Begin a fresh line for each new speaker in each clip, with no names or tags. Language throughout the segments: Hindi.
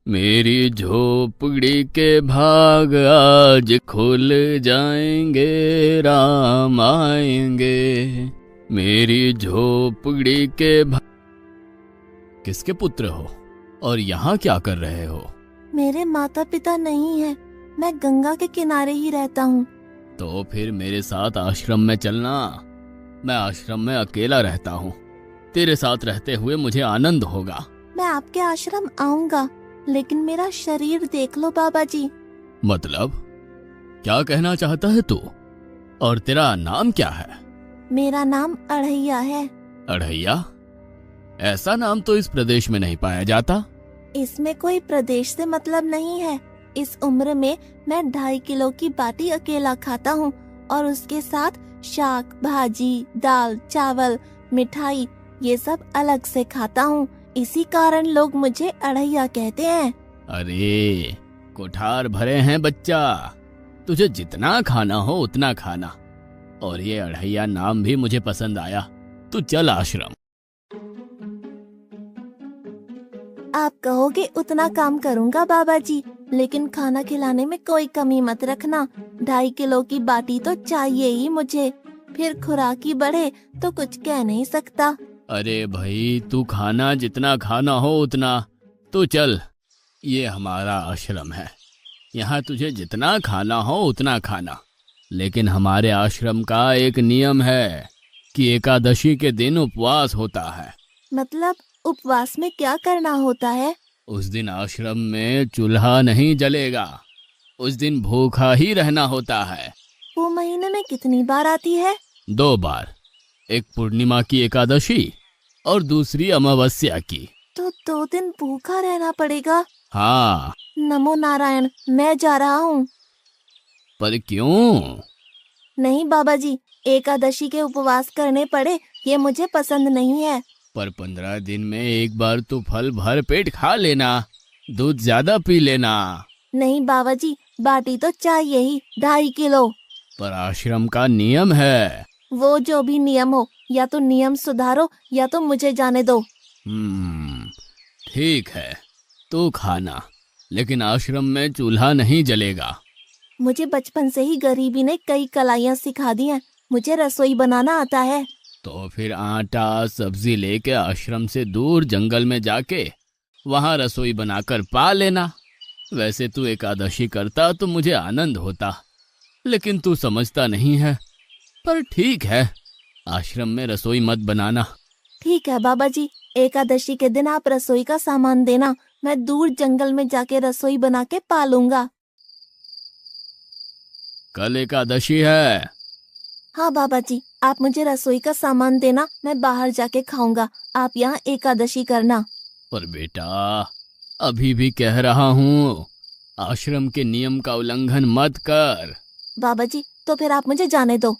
मेरी झोपड़ी के भाग आज खुल जाएंगे, राम आएंगे। मेरी झोपड़ी के भाग। किसके पुत्र हो और यहाँ क्या कर रहे हो?
मेरे माता पिता नहीं है, मैं गंगा के किनारे ही रहता हूँ।
तो फिर मेरे साथ आश्रम में चलना। मैं आश्रम में अकेला रहता हूँ, तेरे साथ रहते हुए मुझे आनंद होगा।
मैं आपके आश्रम आऊंगा, लेकिन मेरा शरीर देख लो बाबा जी।
मतलब क्या कहना चाहता है तू? और तेरा नाम क्या है?
मेरा नाम अढ़ैया है।
अढ़ैया? ऐसा नाम तो इस प्रदेश में नहीं पाया जाता।
इसमें कोई प्रदेश से मतलब नहीं है। इस उम्र में मैं 2.5 किलो की बाटी अकेला खाता हूँ और उसके साथ शाक, भाजी, दाल, चावल, मिठाई ये सब अलग से खाता हूँ। इसी कारण लोग मुझे अढ़ैया कहते हैं।
अरे कोठार भरे हैं बच्चा, तुझे जितना खाना हो उतना खाना। और ये अढ़ैया नाम भी मुझे पसंद आया। तू चल आश्रम।
आप कहोगे उतना काम करूँगा बाबा जी, लेकिन खाना खिलाने में कोई कमी मत रखना। 2.5 किलो की बाटी तो चाहिए ही मुझे, फिर खुराकी बढ़े तो कुछ कह नहीं सकता।
अरे भाई तू खाना जितना खाना हो उतना। तू चल, ये हमारा आश्रम है, यहाँ तुझे जितना खाना हो उतना खाना। लेकिन हमारे आश्रम का एक नियम है कि एकादशी के दिन उपवास होता है।
मतलब उपवास में क्या करना होता है?
उस दिन आश्रम में चूल्हा नहीं जलेगा, उस दिन भूखा ही रहना होता है।
वो महीने में कितनी बार आती है?
2 बार, एक पूर्णिमा की एकादशी और दूसरी अमावस्या की।
तो 2 दिन भूखा रहना पड़ेगा।
हाँ।
नमो नारायण, मैं जा रहा हूँ।
पर क्यों?
नहीं बाबा जी, एकादशी के उपवास करने पड़े ये मुझे पसंद नहीं है।
पर 15 दिन में एक बार तो फल भर पेट खा लेना, दूध ज्यादा पी लेना।
नहीं बाबा जी, बाटी तो चाहिए ही 2.5 किलो।
पर आश्रम का नियम है।
वो जो भी नियम हो, या तो नियम सुधारो या तो मुझे जाने दो।
ठीक है, तू खाना, लेकिन आश्रम में चूल्हा नहीं जलेगा।
मुझे बचपन से ही गरीबी ने कई कलाइयाँ सिखा दी हैं। मुझे रसोई बनाना आता है।
तो फिर आटा सब्जी लेके आश्रम से दूर जंगल में जाके वहां रसोई बनाकर पा लेना। वैसे तू एकादशी करता तो मुझे आनंद होता, लेकिन तू समझता नहीं है। पर ठीक है, आश्रम में रसोई मत बनाना।
ठीक है बाबा जी, एकादशी के दिन आप रसोई का सामान देना, मैं दूर जंगल में जाके रसोई बना के पालूंगा।
कल एकादशी है।
हाँ बाबा जी, आप मुझे रसोई का सामान देना, मैं बाहर जाके खाऊंगा। आप यहाँ एकादशी करना।
पर बेटा, अभी भी कह रहा हूँ, आश्रम के नियम का उल्लंघन मत कर।
बाबा जी, तो फिर आप मुझे जाने दो।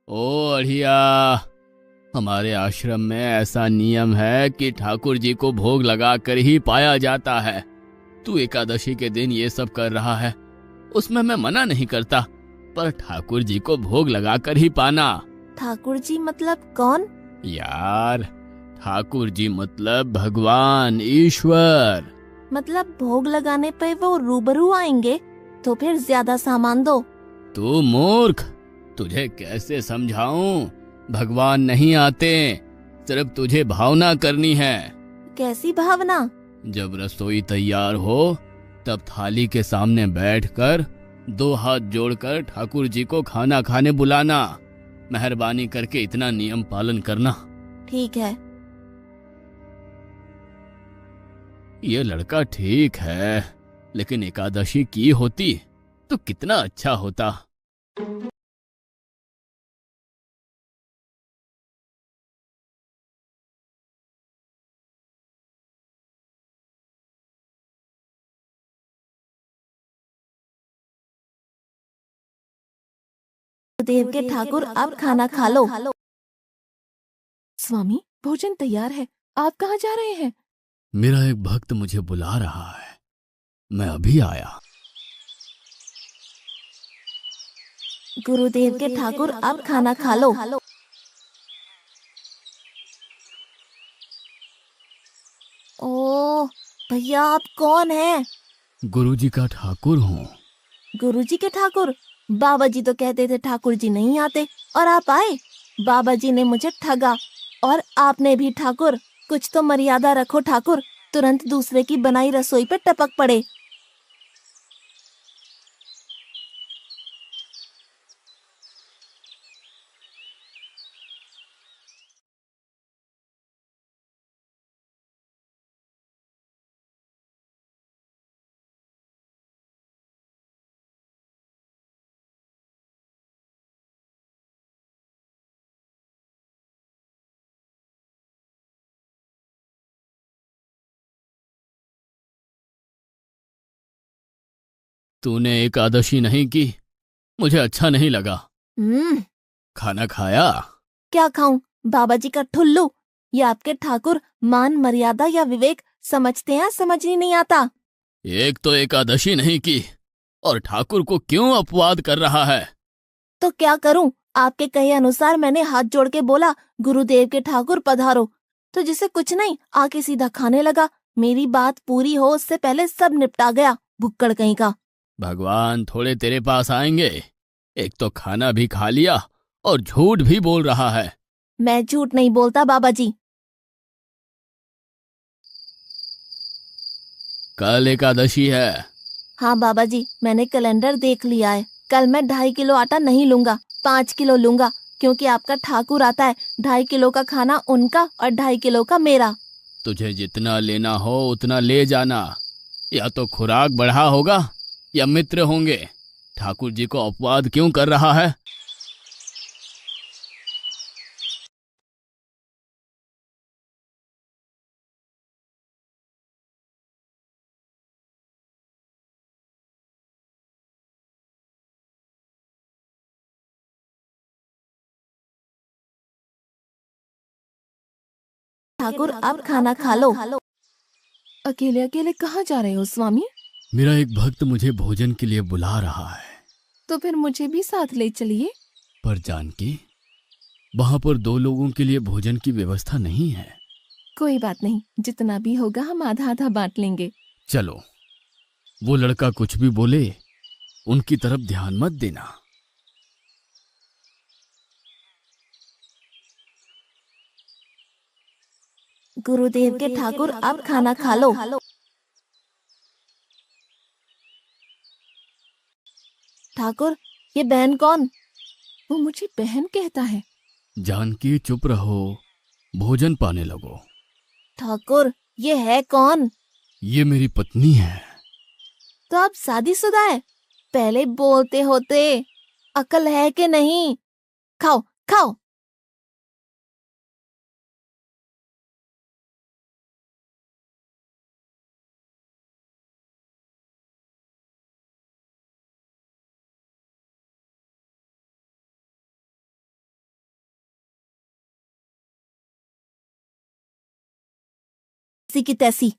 ओ अढ़िया, हमारे आश्रम में ऐसा नियम है कि ठाकुर जी को भोग लगाकर ही पाया जाता है। तू एकादशी के दिन ये सब कर रहा है, उसमें मैं मना नहीं करता, पर ठाकुर जी को भोग लगाकर ही पाना।
ठाकुर जी मतलब कौन?
यार, ठाकुर जी मतलब भगवान ईश्वर।
मतलब भोग लगाने पे वो रूबरू आएंगे? तो फिर ज्यादा सामान दो।
तू मूर्ख, तुझे कैसे समझाऊं? भगवान नहीं आते, सिर्फ तुझे भावना करनी है।
कैसी भावना?
जब रसोई तैयार हो तब थाली के सामने बैठकर 2 हाथ जोड़कर ठाकुर जी को खाना खाने बुलाना। मेहरबानी करके इतना नियम पालन करना।
ठीक है।
ये लड़का ठीक है, लेकिन एकादशी की होती तो कितना अच्छा होता।
देव के ठाकुर, आप खाना खा लो। स्वामी, भोजन तैयार है, आप कहाँ जा रहे हैं?
मेरा एक भक्त मुझे बुला रहा है, मैं अभी आया।
गुरुदेव के ठाकुर, आप खाना खा लो। भैया आप कौन हैं?
गुरुजी का ठाकुर हूँ।
गुरुजी के ठाकुर? बाबा जी तो कहते थे ठाकुर जी नहीं आते और आप आए। बाबा जी ने मुझे ठगा और आपने भी ठाकुर। कुछ तो मर्यादा रखो ठाकुर, तुरंत दूसरे की बनाई रसोई पे टपक पड़े।
तूने एकादशी नहीं की, मुझे अच्छा नहीं लगा।
हम्म।
खाना खाया?
क्या खाऊं? बाबा जी का ठुल्लू। ये आपके ठाकुर मान मर्यादा या विवेक समझते हैं, समझ ही नहीं आता।
एक तो एकादशी नहीं की और ठाकुर को क्यों अपवाद कर रहा है?
तो क्या करूं? आपके कहे अनुसार मैंने हाथ जोड़ के बोला, गुरुदेव के ठाकुर पधारो। तो जिसे कुछ नहीं आके सीधा खाने लगा। मेरी बात पूरी हो उससे पहले सब निपटा गया, भुक्कड़ कहीं का।
भगवान थोड़े तेरे पास आएंगे। एक तो खाना भी खा लिया और झूठ भी बोल रहा है।
मैं झूठ नहीं बोलता बाबा जी।
कल एकादशी है।
हाँ बाबा जी, मैंने कैलेंडर देख लिया है। कल मैं 2.5 किलो आटा नहीं लूंगा, 5 किलो लूंगा, क्योंकि आपका ठाकुर आता है। 2.5 किलो का खाना उनका और 2.5 किलो का मेरा।
तुझे जितना लेना हो उतना ले जाना। या तो खुराक बढ़ा होगा या मित्र होंगे। ठाकुर जी को अपवाद क्यों कर रहा है?
ठाकुर आप खाना खा लो। अकेले अकेले कहाँ जा रहे हो स्वामी?
मेरा एक भक्त मुझे भोजन के लिए बुला रहा है।
तो फिर मुझे भी साथ ले चलिए।
पर जानकी, वहां पर 2 लोगों के लिए भोजन की व्यवस्था नहीं है।
कोई बात नहीं, जितना भी होगा हम आधा आधा बांट लेंगे।
चलो, वो लड़का कुछ भी बोले उनकी तरफ ध्यान मत देना।
गुरुदेव के ठाकुर आप खाना खा लो। ठाकुर, ये बहन कौन? वो मुझे बहन कहता है।
जानकी चुप रहो, भोजन पाने लगो।
ठाकुर, ये है कौन?
ये मेरी पत्नी है।
तो आप शादीशुदा है? पहले बोलते होते। अकल है कि नहीं? खाओ खाओ। ऐसी की तैसी।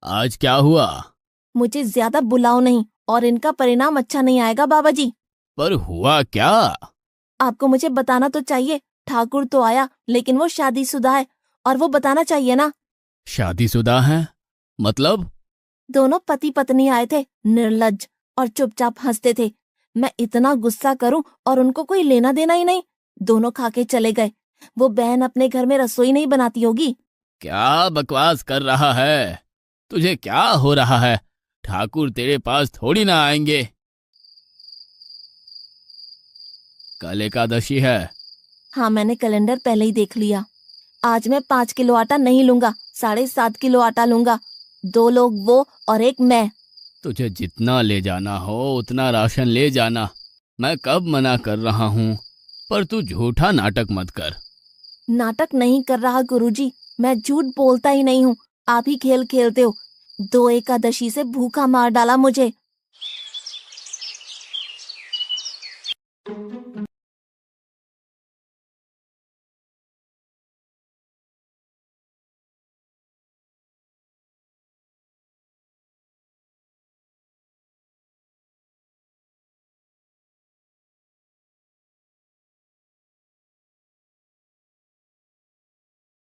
आज क्या हुआ?
मुझे ज्यादा बुलाओ नहीं, और इनका परिणाम अच्छा नहीं आएगा बाबा जी।
पर हुआ क्या?
आपको मुझे बताना तो चाहिए। ठाकुर तो आया, लेकिन वो शादीशुदा है, और वो बताना चाहिए ना।
शादीशुदा है? मतलब?
दोनों पति पत्नी आए थे, निर्लज्ज, और चुपचाप हंसते थे। मैं इतना गुस्सा करूं और उनको कोई लेना देना ही नहीं। दोनों खा के चले गए। वो बहन अपने घर में रसोई नहीं बनाती होगी।
क्या बकवास कर रहा है? तुझे क्या हो रहा है? ठाकुर तेरे पास थोड़ी ना आएंगे। कल एकादशी है।
हाँ, मैंने कैलेंडर पहले ही देख लिया। आज मैं 5 किलो आटा नहीं लूंगा, 7.5 किलो आटा लूंगा। 2 लोग वो और एक मैं।
तुझे जितना ले जाना हो उतना राशन ले जाना। मैं कब मना कर रहा हूँ, पर तू झूठा नाटक मत कर।
नाटक नहीं कर रहा गुरुजी, मैं झूठ बोलता ही नहीं हूँ। आप ही खेल खेलते हो। 2 एकादशी से भूखा मार डाला मुझे।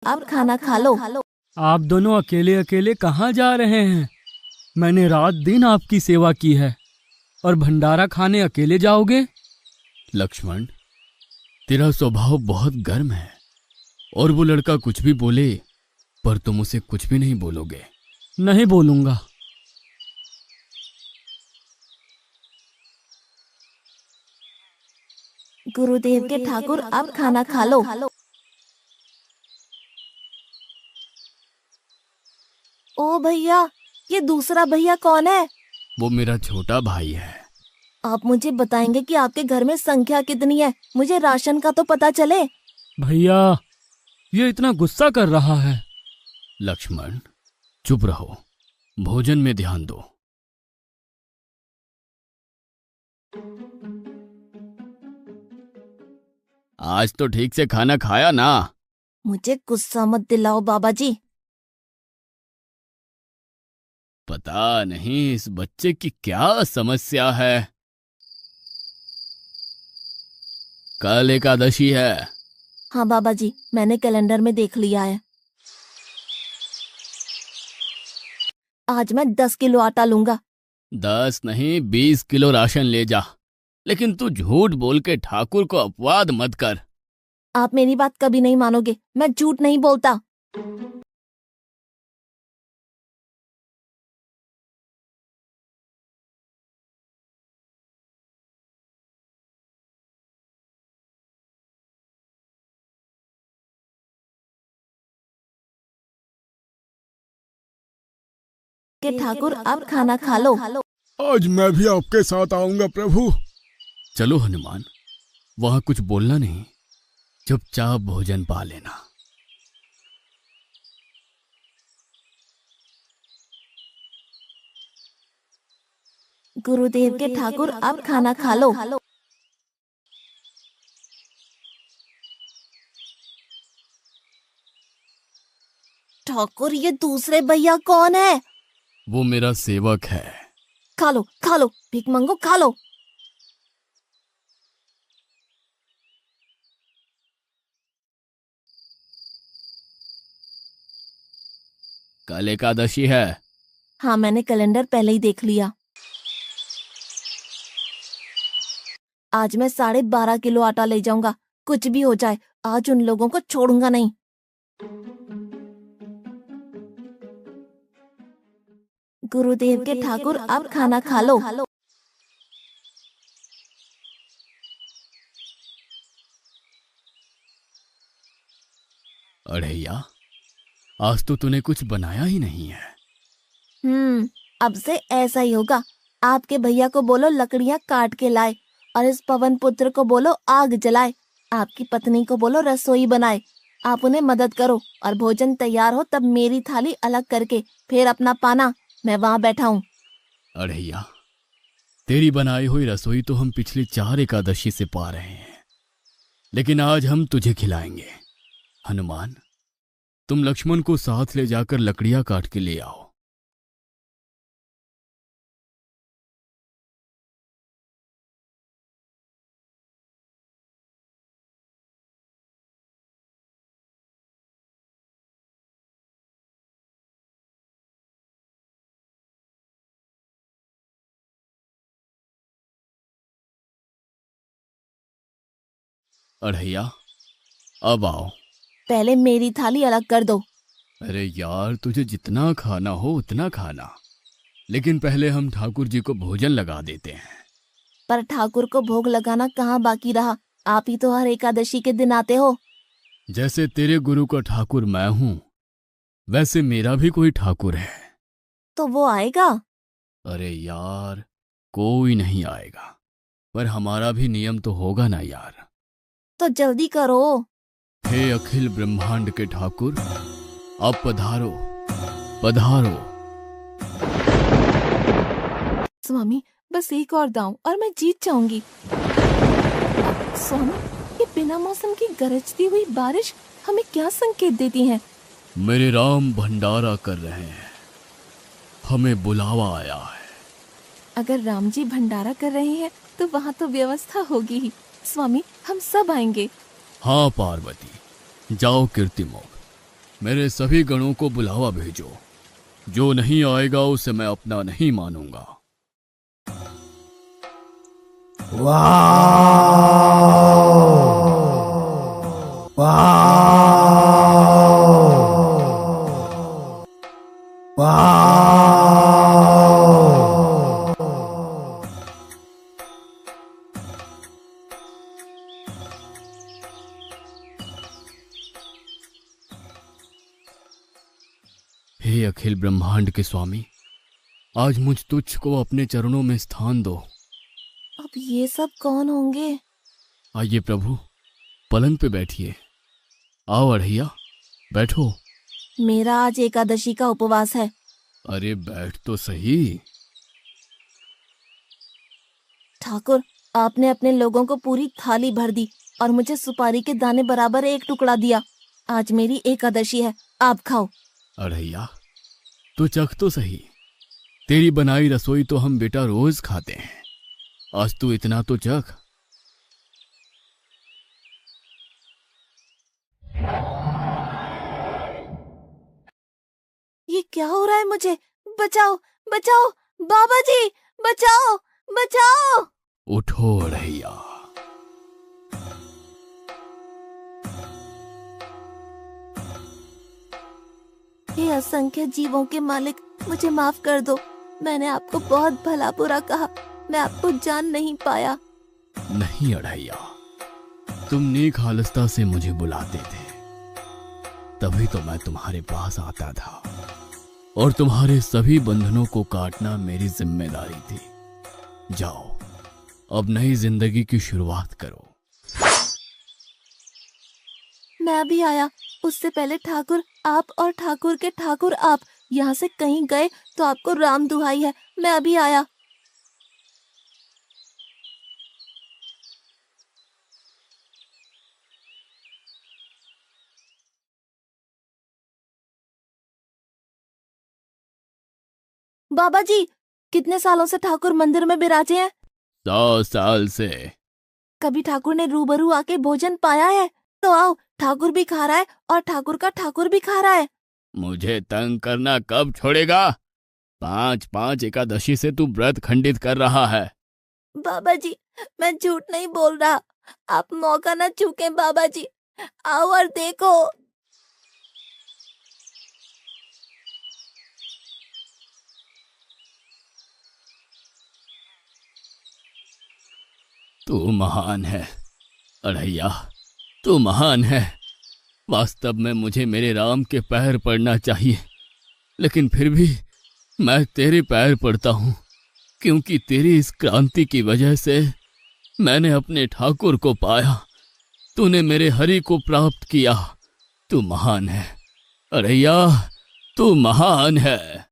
आप खाना खा लो।
आप दोनों अकेले अकेले कहाँ जा रहे हैं? मैंने रात दिन आपकी सेवा की है और भंडारा खाने अकेले जाओगे?
लक्ष्मण, तेरा स्वभाव बहुत गर्म है और वो लड़का कुछ भी बोले पर तुम उसे कुछ भी नहीं बोलोगे।
नहीं बोलूंगा।
गुरुदेव के ठाकुर, अब खाना खा लो। ओ भैया, ये दूसरा भैया कौन है?
वो मेरा छोटा भाई है।
आप मुझे बताएंगे कि आपके घर में संख्या कितनी है? मुझे राशन का तो पता चले।
भैया, ये इतना गुस्सा कर रहा है।
लक्ष्मण, चुप रहो, भोजन में ध्यान दो। आज तो ठीक से खाना खाया ना?
मुझे गुस्सा मत दिलाओ बाबा जी।
पता नहीं इस बच्चे की क्या समस्या है। कल एकादशी है।
हाँ बाबा जी, मैंने कैलेंडर में देख लिया है। आज मैं 10 किलो आटा लूंगा।
10 नहीं 20 किलो राशन ले जा, लेकिन तू झूठ बोल के ठाकुर को अपवाद मत कर।
आप मेरी बात कभी नहीं मानोगे, मैं झूठ नहीं बोलता। के ठाकुर, अब खाना खा लो।
आज मैं भी आपके साथ आऊंगा प्रभु।
चलो हनुमान, वहां कुछ बोलना नहीं, चुपचाप भोजन पा लेना।
गुरुदेव के ठाकुर, अब खाना खा लो। ठाकुर, ये दूसरे भैया कौन है?
वो मेरा सेवक है।
खा लो खा लो, भीख मंगो, खा लो।
कल एकादशी है।
हाँ, मैंने कैलेंडर पहले ही देख लिया। आज मैं 12.5 किलो आटा ले जाऊंगा। कुछ भी हो जाए, आज उन लोगों को छोड़ूंगा नहीं। गुरुदेव के ठाकुर, अब खाना खा लो।
अढ़ैया, आज तो तूने कुछ बनाया ही नहीं है।
अब से ऐसा ही होगा। आपके भैया को बोलो लकड़ियां काट के लाए और इस पवन पुत्र को बोलो आग जलाए। आपकी पत्नी को बोलो रसोई बनाए। आप उन्हें मदद करो और भोजन तैयार हो तब मेरी थाली अलग करके फिर अपना पाना, मैं वहां बैठा हूँ।
अढ़ैया, तेरी बनाई हुई रसोई तो हम पिछली 4 एकादशी से पा रहे हैं, लेकिन आज हम तुझे खिलाएंगे। हनुमान, तुम लक्ष्मण को साथ ले जाकर लकड़ियां काट के ले आओ। अढ़ैया, अब आओ।
पहले मेरी थाली अलग कर दो।
अरे यार, तुझे जितना खाना हो उतना खाना, लेकिन पहले हम ठाकुर जी को भोजन लगा देते हैं।
पर ठाकुर को भोग लगाना कहाँ बाकी रहा? आप ही तो हर एकादशी के दिन आते हो।
जैसे तेरे गुरु का ठाकुर मैं हूं, वैसे मेरा भी कोई ठाकुर है।
तो वो आएगा?
अरे यार, कोई नहीं आएगा, पर हमारा भी नियम तो होगा ना यार।
तो जल्दी करो।
हे अखिल ब्रह्मांड के ठाकुर, अब पधारो पधारो।
स्वामी, बस एक और दांव और मैं जीत जाऊंगी। स्वामी, ये बिना मौसम की गरजती हुई बारिश हमें क्या संकेत देती है?
मेरे राम भंडारा कर रहे हैं, हमें बुलावा आया है।
अगर राम जी भंडारा कर रहे हैं तो वहाँ तो व्यवस्था होगी ही। स्वामी, हम सब आएंगे।
हाँ पार्वती, जाओ कीर्तिमोग, मेरे सभी गणों को बुलावा भेजो। जो नहीं आएगा उसे मैं अपना नहीं मानूंगा। हे अखिल ब्रह्मांड के स्वामी, आज मुझ तुच्छ को अपने चरणों में स्थान दो।
अब ये सब कौन होंगे?
आइए प्रभु, पलंग पे बैठिए। आओ अढ़ैया, बैठो।
मेरा आज एकादशी का उपवास है।
अरे बैठ तो सही।
ठाकुर, आपने अपने लोगों को पूरी थाली भर दी और मुझे सुपारी के दाने बराबर एक टुकड़ा दिया। आज मेरी एकादशी है, आप खाओ।
अढ़ैया, तो चख तो सही। तेरी बनाई रसोई तो हम बेटा रोज खाते हैं, आज तू इतना तो चख।
ये क्या हो रहा है मुझे? बचाओ बचाओ, बाबा जी बचाओ बचाओ।
उठो अढ़ैया।
हे असंख्य जीवों के मालिक, मुझे माफ कर दो। मैंने आपको बहुत भला बुरा कहा, मैं आपको जान नहीं पाया।
नहीं अढ़ैया, तुम नेक हालस्ता से मुझे बुलाते थे, तभी तो मैं तुम्हारे पास आता था, और तुम्हारे सभी बंधनों को काटना मेरी जिम्मेदारी थी। जाओ, अब नई जिंदगी की शुरुआत करो।
मैं भी आया। उससे पहले ठाकुर आप और ठाकुर के ठाकुर आप यहाँ से कहीं गए तो आपको राम दुहाई है, मैं अभी आया। बाबा जी, कितने सालों से ठाकुर मंदिर में विराजे हैं?
100 साल से।
कभी ठाकुर ने रूबरू आके भोजन पाया है? तो आओ, ठाकुर भी खा रहा है और ठाकुर का ठाकुर भी खा रहा है।
मुझे तंग करना कब छोड़ेगा? 5-5 एकादशी से तू व्रत खंडित कर रहा है।
बाबा जी, मैं झूठ नहीं बोल रहा, आप मौका ना चूकें बाबा जी। आओ और देखो।
तू महान है अढ़ैया, तू महान है। वास्तव में मुझे मेरे राम के पैर पड़ना चाहिए, लेकिन फिर भी मैं तेरे पैर पड़ता हूँ, क्योंकि तेरी इस क्रांति की वजह से मैंने अपने ठाकुर को पाया। तूने मेरे हरि को प्राप्त किया। तू महान है अढ़ैया, तू महान है।